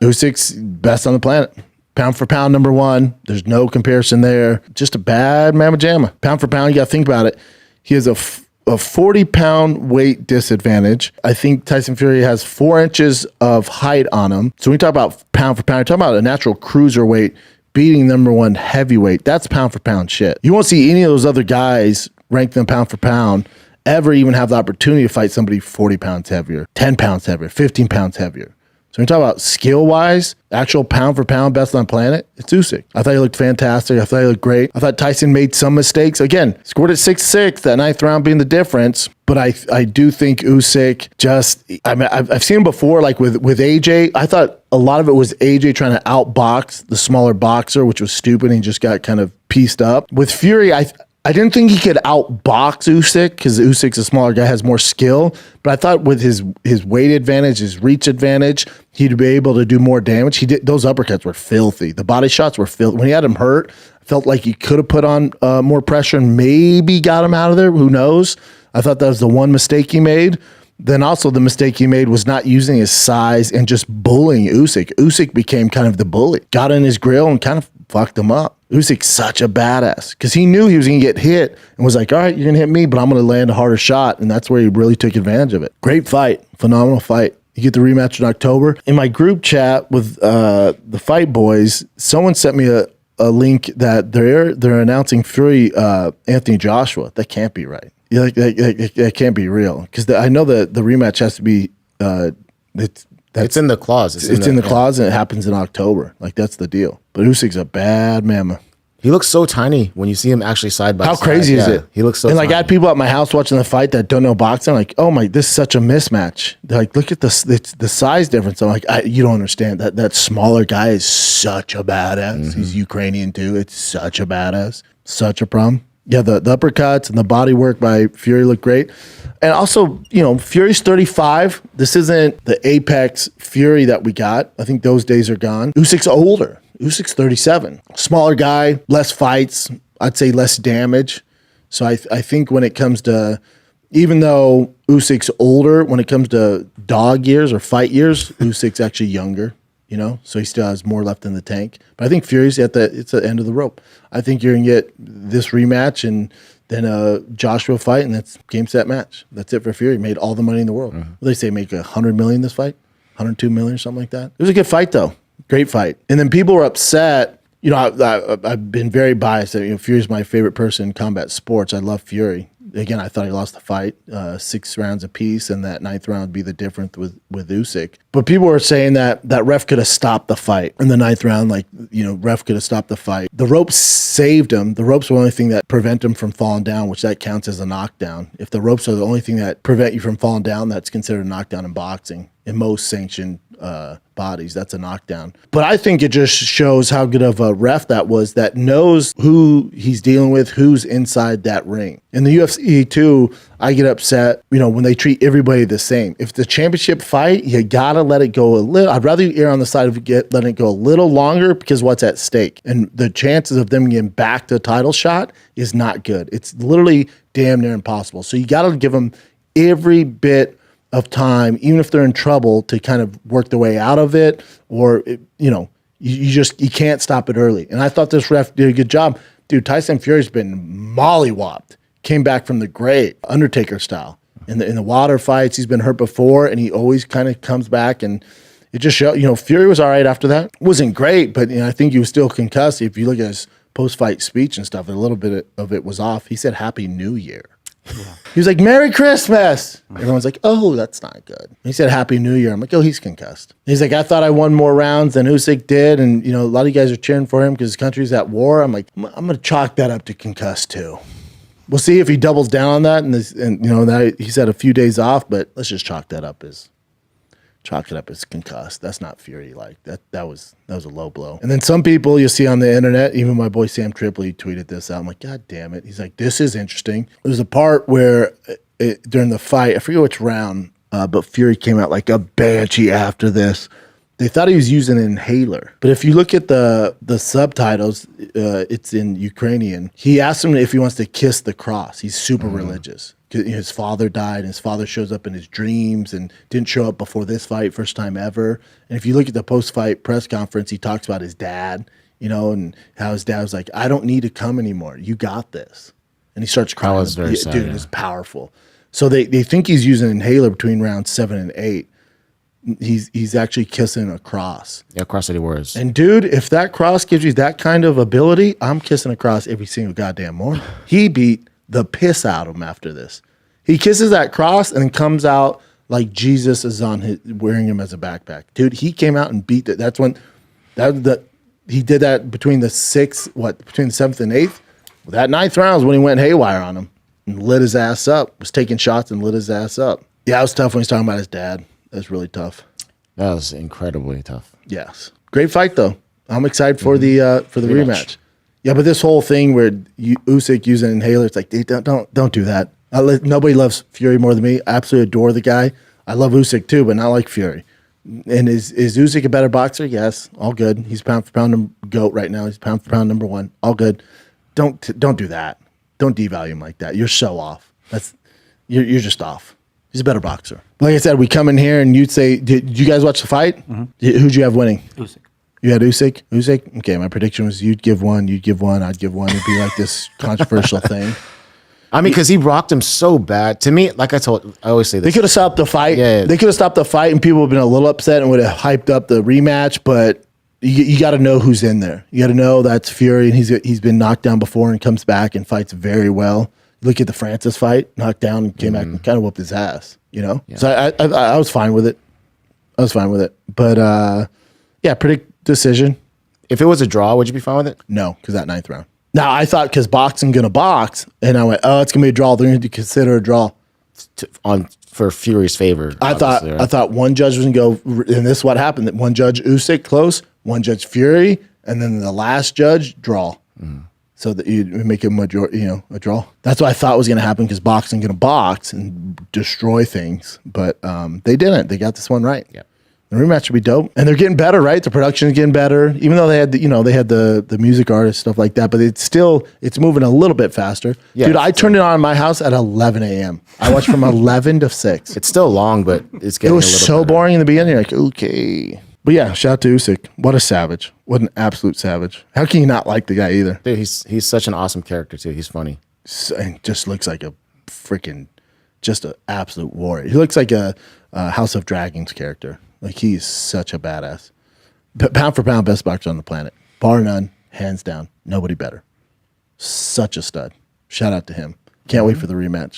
Usyk's best on the planet. Pound for pound, number one. There's no comparison there. Just a bad mamma jamma. Pound for pound, you got to think about it. He has a 40-pound weight disadvantage. I think Tyson Fury has 4 inches of height on him. So when we talk about pound for pound, you're talking about a natural cruiserweight beating number one heavyweight. That's pound for pound shit. You won't see any of those other guys ranked them pound for pound ever even have the opportunity to fight somebody 40 pounds heavier, 10 pounds heavier, 15 pounds heavier. So when you talk about skill-wise, actual pound-for-pound best on the planet, it's Usyk. I thought he looked fantastic. I thought he looked great. I thought Tyson made some mistakes. Again, scored at 6-6, that 9th round being the difference. But I do think Usyk just, I mean, I've seen him before, like with AJ. I thought a lot of it was AJ trying to outbox the smaller boxer, which was stupid, and he just got kind of pieced up. With Fury, I didn't think he could outbox Usyk because Usyk's a smaller guy, has more skill. But I thought with his weight advantage, his reach advantage, he'd be able to do more damage. Those uppercuts were filthy. The body shots were filthy. When he had him hurt, I felt like he could have put on more pressure and maybe got him out of there. Who knows? I thought that was the one mistake he made. Then also the mistake he made was not using his size and just bullying Usyk. Usyk became kind of the bully. Got in his grill and kind of fucked him up. Usyk's such a badass because he knew he was going to get hit and was like, all right, you're going to hit me, but I'm going to land a harder shot. And that's where he really took advantage of it. Great fight. Phenomenal fight. You get the rematch in October. In my group chat with the Fight Boys, someone sent me a link that they're announcing Fury Anthony Joshua. That can't be right. That can't be real because I know that the rematch has to be it's in the clause. It's in the clause, and it happens in October. Like, that's the deal. But Usyk's a bad mamma. He looks so tiny when you see him actually side by side. How crazy is it? He looks so tiny. tiny. And, I had people at my house watching the fight that don't know boxing. Like, oh, my, this is such a mismatch. They're like, look at the size difference. I'm like, you don't understand. That smaller guy is such a badass. Mm-hmm. He's Ukrainian, too. It's such a badass. Such a problem. Yeah, the uppercuts and the body work by Fury look great. And also, Fury's 35. This isn't the Apex Fury that we got. I think those days are gone. Usyk's older. Usyk's 37. Smaller guy, less fights. I'd say less damage. So I think when it comes to, even though Usyk's older, when it comes to dog years or fight years, Usyk's actually younger. So he still has more left in the tank. But I think Fury's it's the end of the rope. I think you're going to get this rematch and then a Joshua fight, and that's game, set, match. That's it for Fury. Made all the money in the world. Mm-hmm. What do they say, make $100 million this fight? $102 million or something like that? It was a good fight, though. Great fight. And then people were upset. I've been very biased. Fury's my favorite person in combat sports. I love Fury. Again, I thought he lost the fight 6 rounds apiece, and that 9th round would be the difference with Usyk. But people were saying that ref could have stopped the fight in the 9th round. Ref could have stopped the fight. The ropes saved him. The ropes were the only thing that prevent him from falling down, which that counts as a knockdown. If the ropes are the only thing that prevent you from falling down, that's considered a knockdown in boxing. In most sanctioned bodies, that's a knockdown. But I think it just shows how good of a ref that was, that knows who he's dealing with, who's inside that ring. In the UFC too, I get upset, when they treat everybody the same. If the championship fight, you gotta let it go a little. I'd rather you err on the side of letting it go a little longer because what's at stake. And the chances of them getting back to a title shot is not good. It's literally damn near impossible. So you gotta give them every bit of time, even if they're in trouble, to kind of work their way out of it, or you can't stop it early. And I thought this ref did a good job. Dude, Tyson Fury's been mollywopped, came back from the grave, Undertaker style. In the water fights, he's been hurt before, and he always kind of comes back, and it just showed. Fury was all right after that. Wasn't great, but I think he was still concussed. If you look at his post-fight speech and stuff, a little bit of it was off. He said Happy New Year. Yeah. He was like, Merry Christmas. Everyone's like, oh, that's not good. He said Happy New Year. I'm like, oh, he's concussed. He's like, I thought I won more rounds than Usyk did. And, a lot of you guys are cheering for him because his country's at war. I'm like, I'm going to chalk that up to concussed too. We'll see if he doubles down on that. And he said a few days off, but let's just chalk it up as concussed. That's not Fury like that was a low blow. And then some people you see on the internet, even my boy Sam Tripoli tweeted this out. I'm like, God damn it. He's like, this is interesting. There's a part where during the fight, I forget which round, but Fury came out like a banshee after this. They thought he was using an inhaler. But if you look at the subtitles, it's in Ukrainian. He asked him if he wants to kiss the cross. He's super religious. His father died, and his father shows up in his dreams and didn't show up before this fight, first time ever. And if you look at the post-fight press conference, he talks about his dad, and how his dad was like, I don't need to come anymore. You got this. And he starts crying. That was very sad, dude, it's powerful. So they think he's using an inhaler between rounds 7 and 8. He's actually kissing a cross. Yeah, cross that he wears. And dude, if that cross gives you that kind of ability, I'm kissing a cross every single goddamn morning. He beat the piss out of him after this. He kisses that cross and comes out like Jesus is wearing him as a backpack. Dude, he came out and beat it. That's when he did that between the 7th and 8th. Well, that 9th round was when he went haywire on him and lit his ass up. Was taking shots and lit his ass up. Yeah, it was tough when he was talking about his dad. That's really tough. That was incredibly tough. Yes. Great fight though. I'm excited for the rematch. Yeah, but this whole thing where Usyk using an inhaler, it's like, dude, don't do that. Nobody loves Fury more than me. I absolutely adore the guy. I love Usyk too, but not like Fury. And is Usyk a better boxer? Yes, all good. He's pound for pound GOAT right now. He's pound for pound number 1. All good. Don't do that. Don't devalue him like that. You're so off. You're just off. He's a better boxer. Like I said, we come in here and you'd say, did you guys watch the fight? Mm-hmm. Who'd you have winning? Usyk. You had Usyk? Usyk? Okay, my prediction was you'd give one, I'd give one. It'd be like this controversial thing. I mean, because he rocked him so bad. To me, like I always say this. They could have stopped the fight. Yeah. They could have stopped the fight and people would have been a little upset and would have hyped up the rematch, but you got to know who's in there. You got to know that's Fury, and he's been knocked down before and comes back and fights very well. Look at the Francis fight, knocked down and came back and kind of whooped his ass, Yeah. So I was fine with it. But, yeah, predict decision. If it was a draw, would you be fine with it? No, because that 9th round. Now, I thought because boxing going to box, and I went, oh, it's going to be a draw. They're going to consider a draw. For Fury's favor. I thought one judge was going to go, and this is what happened, that one judge Usyk close, one judge Fury, and then the last judge draw. So that you make him a draw. That's what I thought was going to happen because boxing going to box and destroy things, but they didn't. They got this one right. Yeah. The rematch would be dope, and they're getting better, right? The production is getting better, even though they had the music artists stuff like that. But it's moving a little bit faster. Yeah, dude, I turned it on in my house at 11 a.m. I watched from 11 to 6. It's still long, but it's getting. It was so better. Boring in the beginning. You're like, okay. But yeah, shout out to Usyk. What a savage. What an absolute savage. How can you not like the guy either? Dude, he's such an awesome character too. He's funny. And just looks like a freaking, just an absolute warrior. He looks like a House of Dragons character. Like he's such a badass. Pound for pound, best boxer on the planet. Bar none, hands down. Nobody better. Such a stud. Shout out to him. Can't wait for the rematch.